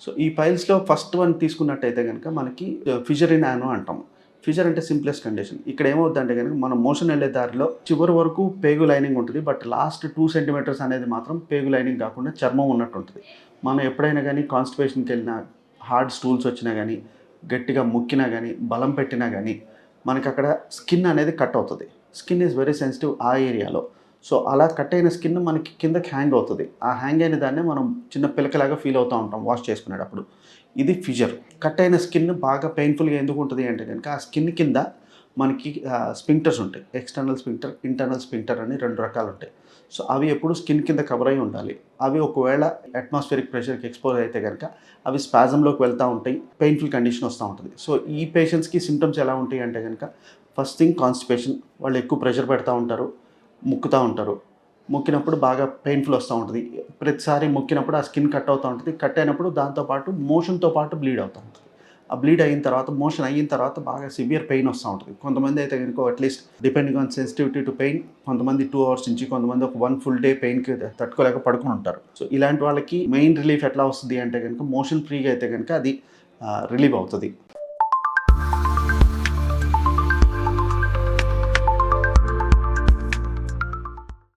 So ఈ పైల్స్లో first one తీసుకున్నట్టయితే కనుక మనకి ఫిషర్ ఇన్ యానో అంటాం. ఫిషర్ అంటే సింప్లెస్ట్ కండిషన్. ఇక్కడ ఏమవుతుందంటే కనుక మనం మోషన్ వెళ్ళే దారిలో చివరి వరకు పేగు లైనింగ్ ఉంటుంది. బట్ లాస్ట్ 2 సెంటీమీటర్స్ అనేది మాత్రం పేగు లైనింగ్ కాకుండా చర్మం ఉన్నట్టు ఉంటుంది. మనం ఎప్పుడైనా కానీ కాన్స్టిపేషన్కి వెళ్ళినా, హార్డ్ స్టూల్స్ వచ్చినా కానీ, గట్టిగా ముక్కినా కానీ, బలం పెట్టినా కానీ మనకి అక్కడ స్కిన్ అనేది కట్ అవుతుంది. స్కిన్ ఈజ్ వెరీ సెన్సిటివ్ ఆ ఏరియాలో. సో అలా కట్ అయిన స్కిన్ మనకి కిందకి హ్యాంగ్ అవుతుంది. ఆ హ్యాంగ్ అయిన దాన్నే మనం చిన్న పిలకలాగా ఫీల్ అవుతూ ఉంటాం వాష్ చేసుకునేటప్పుడు. ఇది ఫిషర్. కట్ అయిన స్కిన్ బాగా పెయిన్‌ఫుల్‌గా ఎందుకు ఉంటుంది అంటే గనుక ఆ స్కిన్ కింద మనకి స్ఫింక్టర్స్ ఉంటాయి. ఎక్స్‌టర్నల్ స్ఫింక్టర్, ఇంటర్నల్ స్ఫింక్టర్ అని 2 రకాలుంటాయి. సో అవి ఎప్పుడు స్కిన్ కింద కవర్ అయ్యి ఉండాలి. అవి ఒకవేళ అట్మాస్ఫియరిక్ ప్రెషర్‌కి ఎక్స్‌పోజ్ అయితే గనుక అవి స్పాజమ్‌లోకి వెళ్తా ఉంటాయి. పెయిన్‌ఫుల్ కండిషన్ వస్తా ఉంటది. సో ఈ పేషెంట్స్‌కి సింప్టమ్స్ ఎలా ఉంటాయి అంటే గనుక ఫస్ట్ థింగ్ కాన్‌స్టిపేషన్. వాళ్ళు ఎక్కువ ప్రెషర్ పెడతా ఉంటారు. ముక్కుతా ఉంటారు. మొక్కినప్పుడు బాగా పెయిన్‌ఫుల్ వస్తా ఉంటది. ప్రతిసారి మొక్కినప్పుడు ఆ స్కిన్ కట్ అవుతా ఉంటది. కట్ అయినప్పుడు దాంతో పాటు మోషన్‌తో పాటు బ్లీడ్ అవుతా ఉంటది. ఆ బ్లీడ్ అయిన తర్వాత మోషన్ అయిన తర్వాత బాగా సివియర్ పెయిన్ వస్తా ఉంటది. కొంతమంది అయితే గనుక at least depending on sensitivity to pain కొంతమంది 2 అవర్స్ నుంచి కొంతమంది ఒక 1 ఫుల్ డే పెయిన్‌కి తట్టుకోలేక పడుకొని ఉంటారు. సో ఇలాంటి వాళ్ళకి మెయిన్ రిలీఫ్ ఎట్లా వస్తది అంటే గనుక మోషన్ ఫ్రీగా అయితే గనుక అది రిలీవ్ అవుతది.